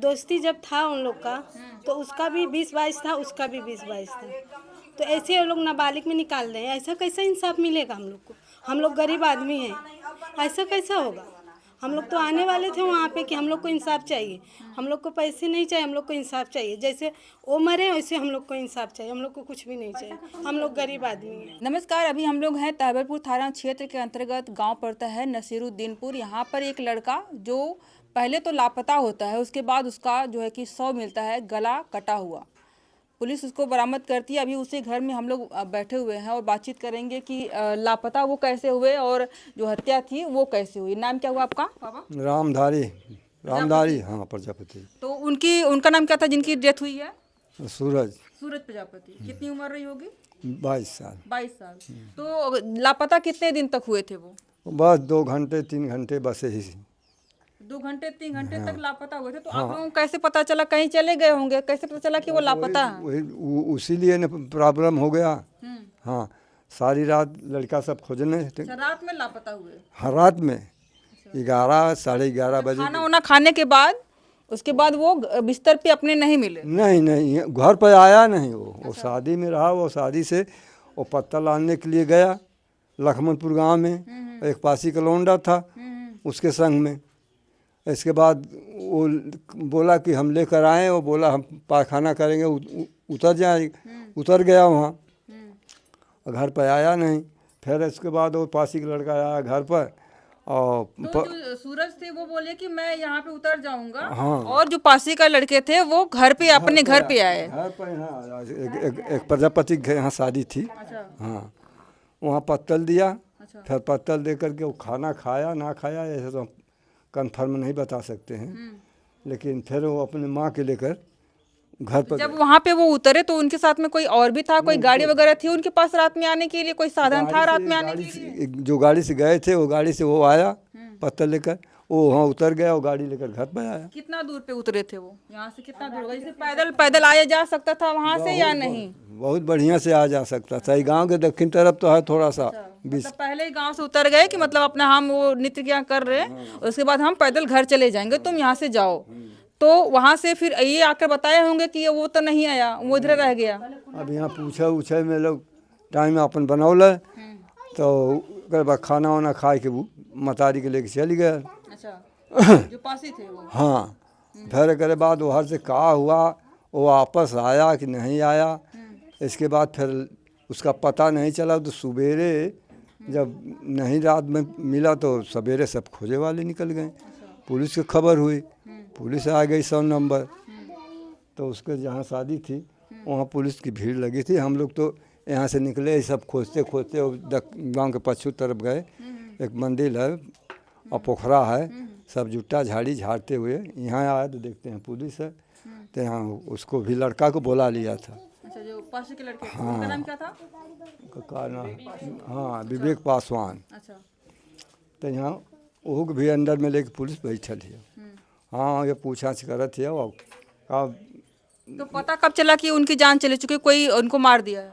दोस्ती जब था उन लोग का तो उसका भी 20-22 था, उसका भी 20-22 था। तो ऐसे ये लोग नाबालिग में निकाल रहे हैं, ऐसा कैसा इंसाफ मिलेगा हम लोग को? हम लोग गरीब आदमी हैं, ऐसा कैसा होगा? हम लोग तो आने वाले थे वहाँ पे कि हम लोग को इंसाफ चाहिए, हम लोग को पैसे नहीं चाहिए, हम लोग को इंसाफ चाहिए। जैसे वो मरे वैसे हम लोग को इंसाफ चाहिए, हम लोग को कुछ भी नहीं चाहिए, हम लोग गरीब आदमी हैं। नमस्कार, अभी हम लोग हैं तहबरपुर थाना क्षेत्र के अंतर्गत गांव पड़ता है नसीरुद्दीनपुर। यहाँ पर एक लड़का जो पहले तो लापता होता है, उसके बाद उसका जो है कि शव मिलता है गला कटा हुआ। पुलिस उसको बरामद करती है। अभी उसी घर में हम लोग बैठे हुए हैं और बातचीत करेंगे कि लापता वो कैसे हुए और जो हत्या थी वो कैसे हुई। नाम क्या हुआ आपका पापा? रामधारी हाँ, प्रजापति। तो उनका नाम क्या था जिनकी डेथ हुई है? सूरज सूरज प्रजापति। कितनी उम्र रही होगी? 22 साल। 22 साल। तो लापता कितने दिन तक हुए थे वो? बस 2 घंटे 3 घंटे बस यही। 2 घंटे 3 घंटे तक लापता हुए थे। तो आप लोगों को कैसे पता चला? कहीं चले गए होंगे, कैसे पता चला कि वो लापता है? उसी लिए न प्रॉब्लम हो गया। हाँ, सारी रात लड़का सब खोजने थे। रात में लापता हुए? हाँ, रात में 11 साढ़े 11 बजे। खाना वाना खाने के बाद उसके बाद वो बिस्तर पे अपने नहीं मिले? नहीं, घर पर आया नहीं। वो शादी में रहा। वो शादी से वो पत्ता लाने के लिए गया लखमनपुर गांव में। एक पासी का लौंडा था उसके संग में। इसके बाद वो बोला कि हम लेकर आए। वो बोला हम पायखाना करेंगे, उतर गया वहाँ, घर पर आया नहीं। फिर इसके बाद वो पासी का लड़का आया घर पर और तो जो सूरज थे वो बोले कि मैं यहाँ पे उतर जाऊंगा। हाँ। और जो पासी का लड़के थे वो घर पे अपने घर पे आए। घर पर यहाँ एक प्रजापति के यहाँ शादी थी। अच्छा। हाँ, वहाँ पत्तल दिया। अच्छा। फिर पत्तल दे करके वो खाना खाया ना खाया ऐसे तो कंफर्म नहीं बता सकते हैं। लेकिन फिर वो अपने माँ के लेकर घर पर जब वहाँ पे वो उतरे तो उनके साथ में कोई और भी था? कोई गाड़ी वगैरह थी उनके पास रात में आने के लिए? कोई साधन था रात में आने के लिए? जो गाड़ी से गए थे वो गाड़ी से वो आया पत्तल लेकर। वो वहाँ उतर गया, वो गाड़ी लेकर घर पर आया। कितना दूर पे उतरे थे वो? यहाँ से कितना दूर होगा? जैसे पैदल आया जा सकता था वहाँ से या नहीं? बहुत बढ़िया से आ जा सकता था। गांव के दक्षिण तरफ तो है थोड़ा सा। मतलब पहले ही गांव से उतर गए कि मतलब अपना हम वो नित्य क्या कर रहे हैं, उसके बाद हम पैदल घर चले जाएंगे, तुम यहाँ से जाओ। तो वहाँ से फिर ये आकर बताए होंगे कि वो तो नहीं आया, वो इधर रह गया। अब यहाँ पूछे में लोग टाइम अपन बनौल तो ओकर बाद खाना वाना खा के वो मतारी के लेके चल गया। अच्छा। जो पासी थे वो? हाँ। फिर एक बाद वहाँ से कहा हुआ वो वापस आया कि नहीं आया। इसके बाद फिर उसका पता नहीं चला। तो सवेरे जब नहीं रात में मिला तो सवेरे सब खोजे वाले निकल गए। पुलिस को खबर हुई, पुलिस आ गई 100 नंबर। तो उसके जहाँ शादी थी वहाँ पुलिस की भीड़ लगी थी। हम लोग तो यहाँ से निकले सब खोजते खोजते गांव के पश्चिम तरफ गए। एक मंदिर है और पोखरा है। सब जुट्टा झाड़ी झाड़ते हुए यहाँ आए तो देखते हैं पुलिस है। तो यहाँ उसको भी लड़का को बुला लिया था। अच्छा, जो पासी के लड़के थे, उनका नाम क्या था? का नाम हाँ, विवेक पासवान। अच्छा। तो यहाँ वो भी अंदर में लेके पुलिस बैठल है। हाँ, ये पूछाछ करत है। और तो पता कब चला कि उनकी जान चली चुकी, कोई उनको मार दिया है?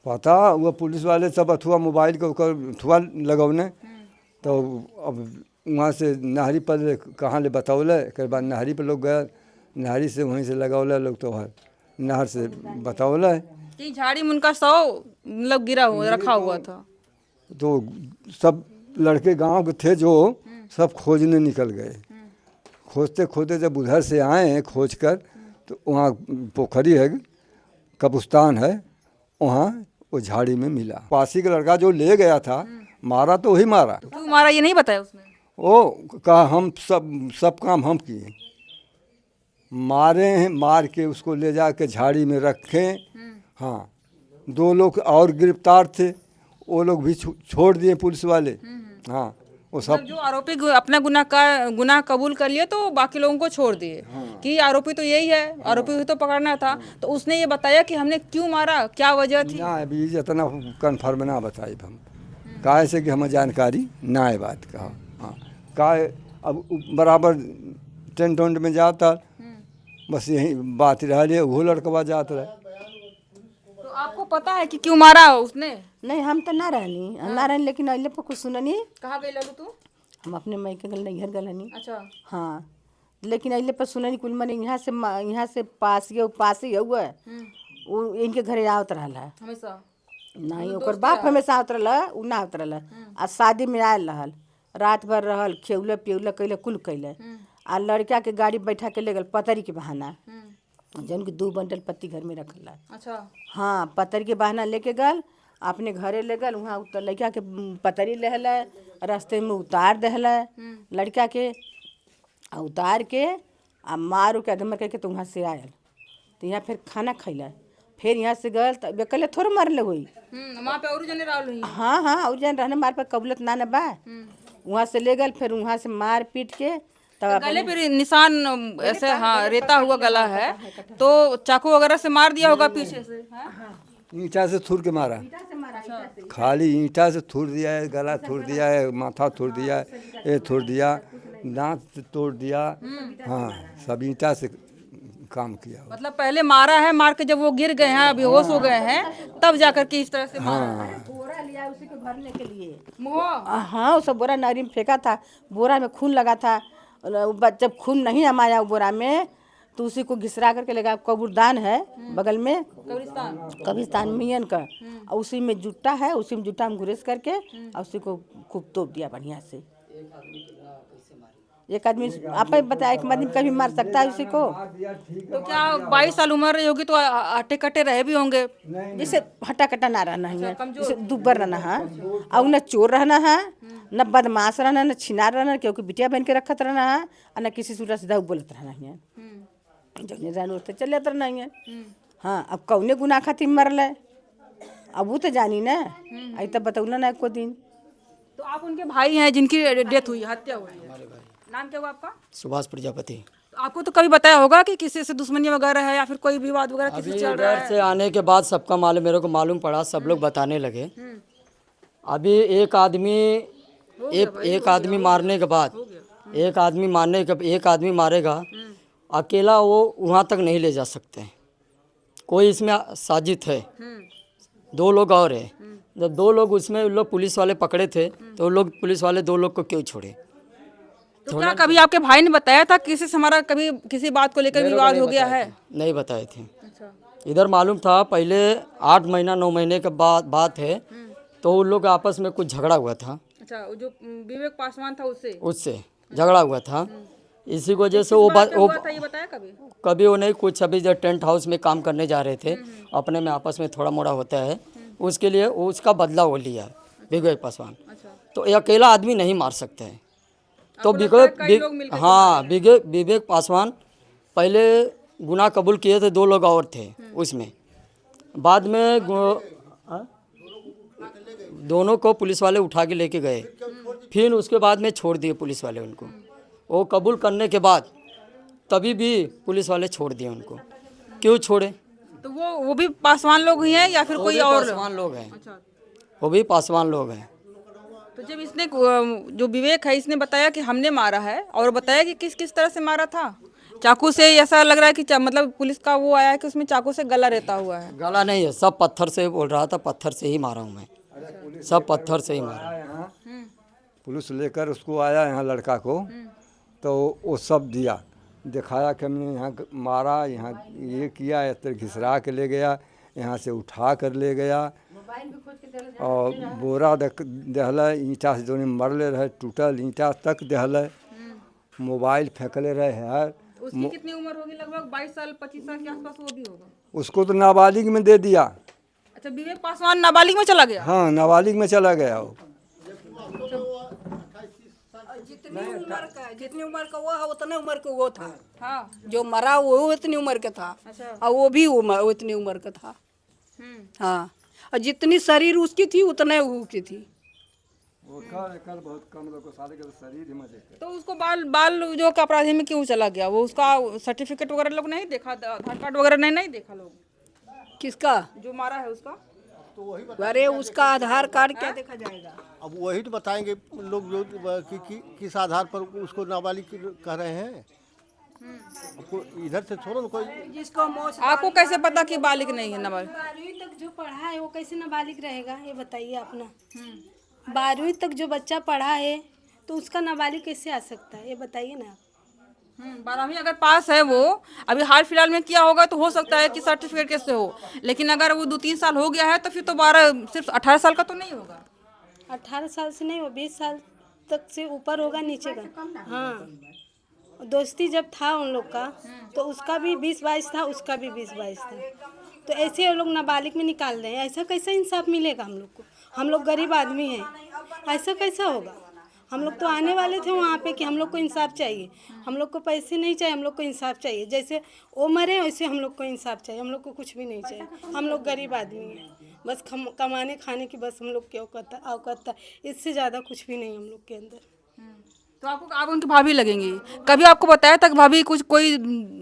पता वो पुलिस वाले सब अथुआ मोबाइल के ऊपर अथुआ लगौने। तो अब वहाँ से नहरी पर कहाँ ले बतौले। एक बाद नहरी पर लोग गए, नहरी से वहीं से लगौले लोग। तो है नहर से बतौले कि झाड़ी में उनका शव मतलब गिरा हुआ रखा हुआ था। तो सब लड़के गांव के थे जो सब खोजने निकल गए। खोजते खोजते जब उधर से आए हैं खोज कर तो वहाँ पोखरी है, कब्रिस्तान है, वहाँ वो झाड़ी में मिला। पासी का लड़का जो ले गया था मारा तो वही मारा। क्यों मारा ये नहीं बताया उसने? वो कहा हम सब काम हम किए। मारे हैं, मार के उसको ले जाके झाड़ी में रखे। हाँ, 2 लोग और गिरफ्तार थे, वो लोग भी छोड़ दिए पुलिस वाले। हाँ, वो सब जो आरोपी अपना गुनाह कबूल कर लिए तो बाकी लोगों को छोड़ दिए। कि आरोपी तो यही है, आरोपी को तो पकड़ना था। तो उसने ये बताया कि हमने क्यों मारा, क्या वजह थी? ना अभी इतना कन्फर्म ना बताई हम, काहे से कि हमें जानकारी ना है बात का। हाँ, काहे अब बराबर टेंट वेंट में जाता बस यही बात रहा। वो लड़कवा जात रहे। तो आपको पता है कि क्यों मारा उसने? नहीं, हम तो ना रहनी लेकिन अइले पर कुछ सुननी। कहाँ गई ललू तू? हम अपने मायके गल नैहर गलनी। अच्छा। हाँ, लेकिन अइले पर सुननी कुल मन यहाँ से पास ही हुआ वो इनके घरे आवत रहल है हमेशा नहीं ओकर बाप हमेशा आवत रहल उ ना आवत रहल आ शादी में आयल रहल रात भर रहल खेउले पिउले कैले कुल कैले आ लड़का के गाड़ी बैठा के ले गल पतरी के बहाना जौन की 2 बंडल पत्ती घर में रखल है। अच्छा हाँ पतरी के बहाना लेके गल अपने घरे ले गल वहाँ लड़का के पतरी लेहल रास्ते में उतार दहल लड़का के आ उतार के आ मारू के अदम करके तो वहाँ से आयल तो यहाँ फिर खाना खैला फिर यहाँ से गल तो कल थोड़ा मरले हुई वहाँ पे और जने रहल हुई हाँ हाँ और जन रहने मार पर कबूलत ना न बा वहाँ से ले गल फिर वहाँ से मार पीट के तब गले पे निशान ऐसे हाँ रेता हुआ गला है तो चाकू वगैरह से मार दिया होगा पीछे से हाँ? ईंटा से थूर के मारा खाली ईंटा से थूर दिया है गला थूर दिया है माथा थूर दिया है ये थूर दिया दांत तोड़ दिया हाँ सब ईंटा से काम किया हुआ। मतलब पहले मारा है मार के जब वो गिर गए हैं बेहोश हो गए हैं तब जाकर के इस तरह से मारा है। बोरा लिया उसी को भरने के लिए मुँह हाँ वो सब बोरा नारी में फेंका था बोरा में खून लगा था जब खून नहीं हमारा बोरा में तो उसी को घिसरा करके लगा कब्रदान है बगल में कब्रिस्तान मियन का और उसी में जुट्टा है उसी में जुट्टा में गुरेज करके और उसी को खूब तोप दिया बढ़िया से। एक आदमी आप ही बताया एक आदमी कभी मार सकता है उसी को। तो क्या 22 साल उम्र रही होगी तो आटे कटे रहे भी होंगे जैसे हटा कटा ना रहना है जैसे दुब्बर रहना है और न चोर रहना है न बदमाश रहना न छिनार रहना क्योंकि बिटिया बन के रखत रहना है और न किसी सूरत सीधा बोलत रहना है जौने जान तो चले रहना है। हाँ अब कौने गुनाह खातिर मरल अब वो तो जानी ना आई तब बतौला ना एको दिन। तो आप उनके भाई हैं जिनकी डेथ हुई हत्या हुई है नाम क्या हुआ आपका? सुभाष प्रजापति। तो आपको तो कभी बताया होगा कि किसी से दुश्मनी वगैरह है या फिर कोई विवाद वगैरह किसी से चल रहा घर से आने के बाद सबका मालूम मेरे को मालूम पड़ा सब लोग बताने लगे। अभी एक आदमी मारने के बाद एक आदमी मारेगा अकेला वो वहाँ तक नहीं ले जा सकते कोई इसमें साजिश है 2 लोग और है जब 2 लोग उसमें लोग पुलिस वाले पकड़े थे तो लोग पुलिस वाले 2 लोग को क्यों छोड़े। तो क्या कभी आपके भाई ने बताया था किसी से हमारा कभी किसी बात को लेकर विवाद हो गया है? नहीं बताए थे। इधर मालूम था पहले 8 महीना 9 महीने के बाद बात है तो उन लोग आपस में कुछ झगड़ा हुआ था। अच्छा जो विवेक पासवान था उससे झगड़ा हुआ था इसी वजह से वो ये बताया कभी वो नहीं कुछ अभी जब टेंट हाउस में काम करने जा रहे थे अपने में आपस में थोड़ा मोड़ा होता है उसके लिए उसका बदला वो लिया विवेक पासवान। तो ये अकेला आदमी नहीं मार सकते हैं तो विवेक पासवान पहले गुनाह कबूल किए थे 2 लोग और थे उसमें बाद में दोनों को पुलिस वाले उठा के लेके गए फिर उसके बाद में छोड़ दिए पुलिस वाले उनको वो कबूल करने के बाद तभी भी पुलिस वाले छोड़ दिए उनको। क्यों छोड़े? तो वो भी पासवान लोग ही हैं या फिर कोई और पासवान लोग हैं? वो भी पासवान लोग हैं। तो जब इसने जो विवेक है इसने बताया कि हमने मारा है और बताया कि किस किस तरह से मारा था चाकू से ऐसा लग रहा है कि मतलब पुलिस का वो आया है कि उसमें चाकू से गला रहता हुआ है। गला नहीं है सब पत्थर से बोल रहा था पत्थर से ही मारा हूँ मैं सब पत्थर से ही मारा। पुलिस लेकर उसको आया यहाँ लड़का को तो वो सब दिया दिखाया कि हमने यहाँ मारा यहाँ ये किया इस घिसरा के ले गया यहाँ से उठा कर ले गया और बोरा दहल ईंटा से जो मरले रहे टूटल ईंटा तक दहल मोबाइल फेंकले रहे है। उसकी कितनी उम्र होगी? लगभग 22 साल 25 साल के आसपास वो भी होगा। उसको तो नाबालिग में दे दिया। अच्छा विवेक पासवान नाबालिग में चला गया? हाँ नाबालिग में चला गया वो। जितनी उम्र का वो है उतने उम्र का वो था। हाँ जो मरा वो उतनी उम्र का था। अच्छा। और वो भी उतनी उम्र का था। हाँ और जितनी शरीर उसकी थी उतने उसकी थी। बहुत कम लोग सारे का शरीर ही मजे। तो उसको बाल जो का अपराधी में क्यों चला गया? वो उसका सर्टिफिकेट वगैरह लोग नहीं देखा आधार कार्ड वगैरह नहीं देखा लोग? किसका जो मारा है उसका? अरे उसका आधार कार्ड क्या देखा जाएगा? अब वही तो बताएंगे लोग जो किस आधार पर उसको नाबालिग कह रहे हैं। इधर से छोड़ो ना कोई। जिसको आपको कैसे पता कि बालिग नहीं है नाबालिग? 12वीं तक जो पढ़ा है वो कैसे नाबालिग रहेगा ये बताइए आप ना। 12वीं तक जो बच्चा पढ़ा है तो उसका नाबालिग कैसे आ सकता है ये बताइए ना आप। 12वीं अगर पास है वो, अभी हाल फिलहाल में किया होगा तो हो सकता है कि सर्टिफिकेट कैसे हो, लेकिन अगर वो 2-3 साल हो गया है तो फिर तो 12 सिर्फ 18 साल का तो नहीं होगा। 18 साल से नहीं, वो 20 साल तक से ऊपर होगा, नीचे का। हाँ, दोस्ती जब था उन लोग का तो उसका भी 20-22 था, उसका भी 20-22 था। तो ऐसे वो लोग नाबालिग में निकाल रहे हैं। ऐसा कैसा इंसाफ मिलेगा हम लोग को? हम लोग गरीब आदमी हैं, ऐसा कैसा होगा? हम लोग तो आने वाले थे वहाँ पे कि हम लोग को इंसाफ चाहिए। हम लोग को पैसे नहीं चाहिए, हम लोग को इंसाफ चाहिए। जैसे वो मरे वैसे हम लोग को इंसाफ चाहिए। हम लोग को कुछ भी नहीं चाहिए। हम लोग गरीब आदमी हैं, बस कमाने खाने की बस हम लोग की औकात था। इससे ज़्यादा कुछ भी नहीं हम लोग के अंदर। तो आपको, आप उनकी भाभी लगेंगी, कभी आपको बताया तक भाभी कुछ कोई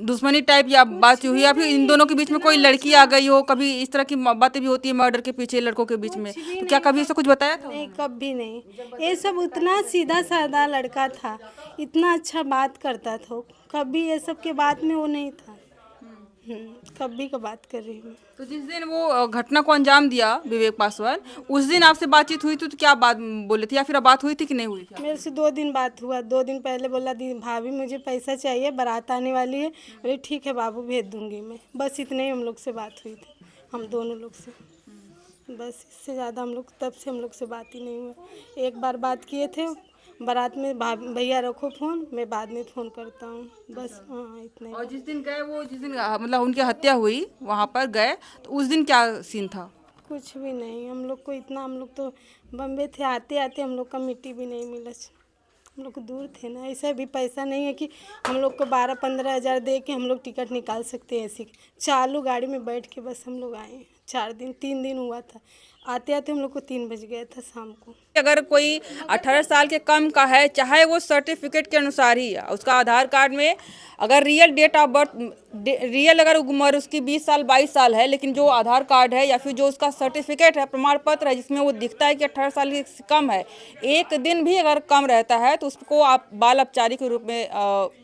दुश्मनी टाइप या बात हुई, या फिर इन दोनों के बीच में कोई लड़की आ गई हो, कभी इस तरह की बातें भी होती है मर्डर के पीछे लड़कों के बीच में, तो क्या कभी ऐसा कुछ बताया था? नहीं, कभी नहीं। ये सब उतना सीधा साधा लड़का था, इतना अच्छा बात करता था। कभी ये सब के बात में वो नहीं था। कभी का बात कर रही हूँ। तो जिस दिन वो घटना को अंजाम दिया विवेक पासवान, उस दिन आपसे बातचीत हुई थी तो क्या बात बोले थे, या फिर बात हुई थी कि नहीं हुई थी? मेरे से 2 दिन बात हुआ। 2 दिन पहले बोला दी भाभी मुझे पैसा चाहिए, बारात आने वाली है। बोले ठीक है बाबू, भेज दूंगी मैं। बस इतने ही हम लोग से बात हुई थी, हम दोनों लोग से। बस इससे ज़्यादा हम लोग तब से हम लोग से बात ही नहीं हुआ। एक बार बात किए थे बारात में, भैया रखो फ़ोन, मैं बाद में फ़ोन करता हूँ, बस। हाँ, इतना ही। और जिस दिन गए वो, जिस दिन मतलब उनकी हत्या हुई वहाँ पर गए, तो उस दिन क्या सीन था? कुछ भी नहीं। हम लोग को इतना, हम लोग तो बम्बे थे, आते आते हम लोग का मिट्टी भी नहीं मिला। हम लोग दूर थे ना, ऐसा भी पैसा नहीं है कि हम लोग को 12-15 हज़ार दे के हम लोग टिकट निकाल सकते हैं। ऐसी चालू गाड़ी में बैठ के बस हम लोग आए। 3 दिन हुआ था, आते आते हम लोग को 3 बज गया था शाम को। अगर कोई 18 साल के कम का है, चाहे वो सर्टिफिकेट के अनुसार ही है, उसका आधार कार्ड में अगर real date of birth, real अगर उम्र उसकी 20 साल 22 साल है, लेकिन जो आधार कार्ड है या फिर जो उसका सर्टिफिकेट है, प्रमाण पत्र है, जिसमें वो दिखता है कि 18 साल से कम है, एक दिन भी अगर कम रहता है तो उसको आप बाल अपचारी के रूप में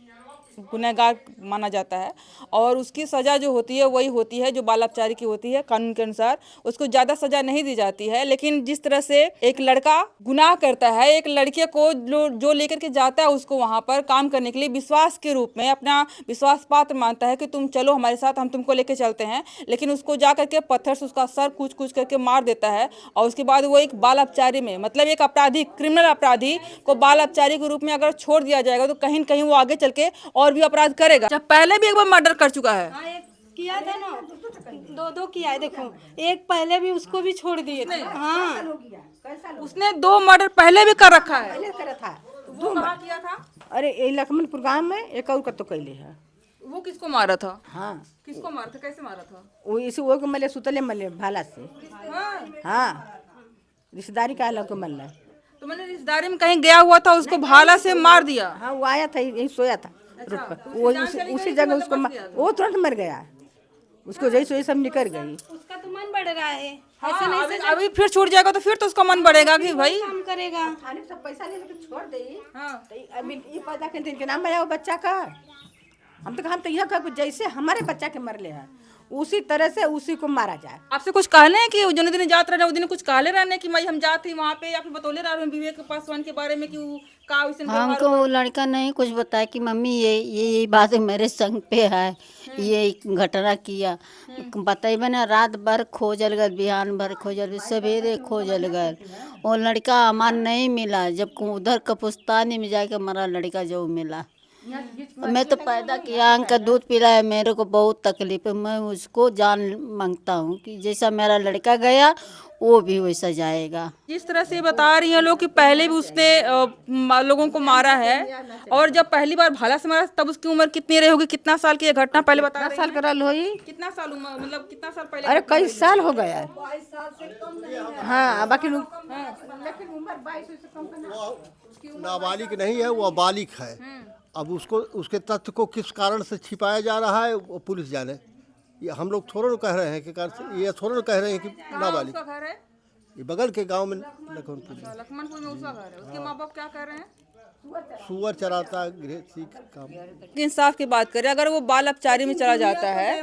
गुनहगार माना जाता है, और उसकी सज़ा जो होती है वही होती है जो बाल अपचारी की होती है। कानून के अनुसार उसको ज़्यादा सज़ा नहीं दी जाती है। लेकिन जिस तरह से एक लड़का गुनाह करता है, एक लड़के को जो लेकर के जाता है उसको वहाँ पर काम करने के लिए विश्वास के रूप में, अपना विश्वास पात्र मानता है कि तुम चलो हमारे साथ, हम तुमको लेके चलते हैं, लेकिन उसको जा करके पत्थर से उसका सर कूच करके मार देता है, और उसके बाद वो एक बाल अपचारी में, मतलब एक अपराधी, क्रिमिनल अपराधी को बाल अपचारी के रूप में अगर छोड़ दिया जाएगा तो कहीं न कहीं वो आगे चल के और भी अपराध करेगा। जब पहले भी एक बार मर्डर कर चुका है। हाँ, एक किया था ना, 2 किया है। देखो, एक पहले भी उसको भी छोड़ दिए थे। हाँ, उसने 2 मर्डर पहले भी कर रखा है। पहले करा था। वो कहाँ किया था? अरे ये लक्ष्मणपुर गांव में एक और का तो कैले है। वो किसको मारा था? हाँ, किसको मारा था, कैसे मारा था? वो इसी वो को मले सुतले मले भाला से। हाँ, रिश्तेदारी का अलग को मल्ला। तो मैंने रिश्तेदारी में कहीं गया हुआ था, उसको भाला से मार दिया। हाँ, वो आया था यहीं सोया था रुक कर। वो उसी जगह उसको वो तुरंत मर गया। उसको जैसे वही सब निकल गई। उसका तो मन बढ़ रहा है। ऐसे नहीं, अभी फिर छूट जाएगा तो फिर तो उसका मन बढ़ेगा कि भाई काम करेगा। थाने सब पैसा लेके छोड़ दे। हाँ। तो अभी ये पैदा के दिन के नाम आया वो बच्चा का। हम तो यह कह जैसे हमारे बच्चा के मरले है उसी तरह से उसी को मारा जाए। आपसे कुछ कहले हैं कि जो दिन जात रहे दिन कुछ कहले रहने कि मैं हम जाते वहाँ पे, या फिर बतौले रहे विवेक पासवान के बारे में कि वो का वैसे हमको वो लड़का नहीं कुछ बताया कि मम्मी ये बात मेरे संग पे है, ये घटना किया। बताइए ना, रात भर खोजल गल, बिहान भर खोजल, सवेरे खोजल गल, वो लड़का हमार नहीं मिला। जब उधर कपुस्तानी में जाके मरा लड़का जो मिला। मैं तो पैदा किया, आंख का दूध पिलाया, मेरे को बहुत तकलीफ है। मैं उसको जान मांगता हूँ कि जैसा मेरा लड़का गया वो भी वैसा जाएगा। जिस तरह से बता रही हैं लोग कि पहले भी उसने लोगों को मारा है, और जब पहली बार भाला से मारा तब उसकी उम्र कितनी रही होगी, कितना साल की ये घटना पहले बता रही हैं? साल करल होई। कितना साल उम्र, मतलब कितना साल पहले? अरे कई साल हो गया। हाँ, बाकी नाबालिग नहीं है, वो बालिग है। अब उसको उसके तथ्य को किस कारण से छिपाया जा रहा है वो पुलिस जाने। ये हम लोग थोड़ा कह रहे हैं कि ये थोड़ा कह रहे हैं कि नाबालिग। उसका घर है ये बगल के गांव में लखनपुर में। लक्ष्मणपुर में उसका घर है। उसके माँ बाप क्या कर रहे हैं? सुअर चराता गृहस्थी काम। इंसाफ की बात करें, अगर वो बाल अपचारी में चला जाता है,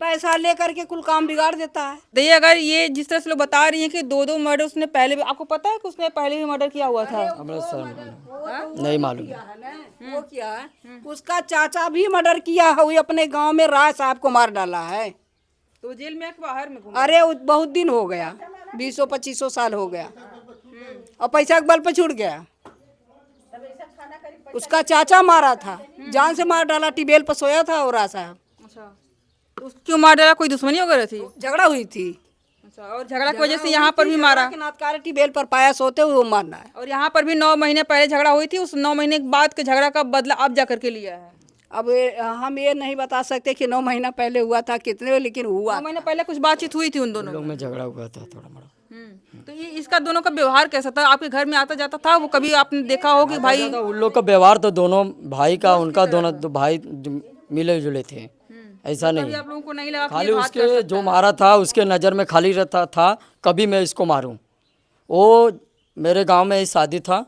पैसा लेकर के कुल काम बिगाड़ देता है। देखिए, अगर ये जिस तरह से लोग बता रही हैं कि 2 मर्डर उसने पहले भी, आपको पता है कि उसने पहले भी मर्डर किया हुआ था? हमारे सर नहीं मालूम है। वो क्या है, उसका चाचा भी मर्डर किया है, वो अपने गांव में राय साहब को मार डाला है। तो जेल में कि बाहर में? अरे वो बहुत दिन हो गया, 20-25 साल हो गया, और पैसा के बल पे छूट गया। उसका चाचा मारा था, जान से मार डाला, टिबेल पर सोया था और राय साहब। अच्छा, तो क्यों मार डाला? कोई दुश्मनी वगैरह थी? झगड़ा हुई थी। अच्छा, और झगड़ा की वजह से यहाँ पर भी मारा? टिबेल पर पाया सोते हुए वो मारना है। और यहाँ पर भी 9 महीने पहले झगड़ा हुई थी, उस 9 महीने के बाद के झगड़ा का बदला अब जा करके लिया है। अब हम ये नहीं बता सकते कि 9 महीना पहले हुआ था कितने, लेकिन हुआ। 9 महीने पहले कुछ बातचीत हुई थी उन दोनों लोग में झगड़ा हुआ था थोड़ा मोड़ा। तो ये इसका दोनों का व्यवहार कैसा था? आपके घर में आता जाता था वो? कभी आपने देखा हो कि भाई? उन लोग का व्यवहार तो दोनों भाई का, उनका दोनों तो भाई मिले जुले थे, ऐसा नहीं। आप लोगों को नहीं लगा खाली उसके जो मारा था उसके नज़र में खाली रहता था कभी मैं इसको मारूं। वो मेरे गांव में ही शादी था,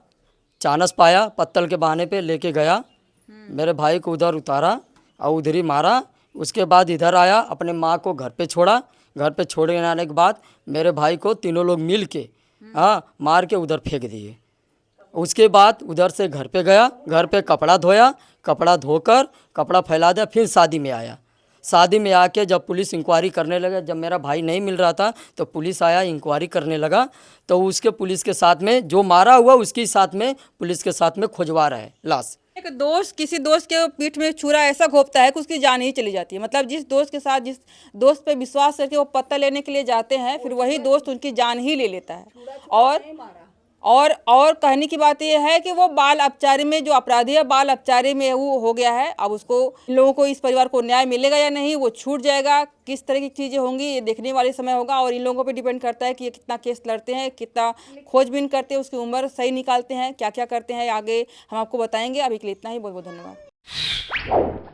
चानस पाया, पत्तल के बहाने पे लेके गया, मेरे भाई को उधर उतारा और उधर ही मारा। उसके बाद इधर आया, अपने माँ को घर पे छोड़ा। घर पे छोड़ने आने के बाद मेरे भाई को तीनों लोग मिल के मार के उधर फेंक दिए। उसके बाद उधर से घर पे गया, घर पे कपड़ा धोया, कपड़ा धोकर कपड़ा फैला दिया, फिर शादी में आया। शादी में आके जब पुलिस इंक्वायरी करने लगा, जब मेरा भाई नहीं मिल रहा था तो पुलिस आया, इंक्वायरी करने लगा, तो उसके पुलिस के साथ में जो मारा हुआ उसके साथ में पुलिस के साथ में खोजवा रहा है लाश। एक दोस्त किसी दोस्त के पीठ में छुरा ऐसा घोंपता है कि उसकी जान ही चली जाती है। मतलब जिस दोस्त के साथ, जिस दोस्त पे विश्वास करके वो पत्ता लेने के लिए जाते हैं, फिर वही दोस्त उनकी जान ही ले लेता है। और कहने की बात यह है कि वो बाल अपचारी में, जो अपराधी है बाल अपचारी में वो हो गया है। अब उसको, इन लोगों को, इस परिवार को न्याय मिलेगा या नहीं, वो छूट जाएगा, किस तरह की चीज़ें होंगी ये देखने वाले समय होगा। और इन लोगों पे डिपेंड करता है कि ये कितना केस लड़ते हैं, कितना खोजबीन करते हैं, उसकी उम्र सही निकालते हैं, क्या क्या करते हैं, आगे हम आपको बताएंगे। अभी के लिए इतना ही, बहुत बहुत धन्यवाद।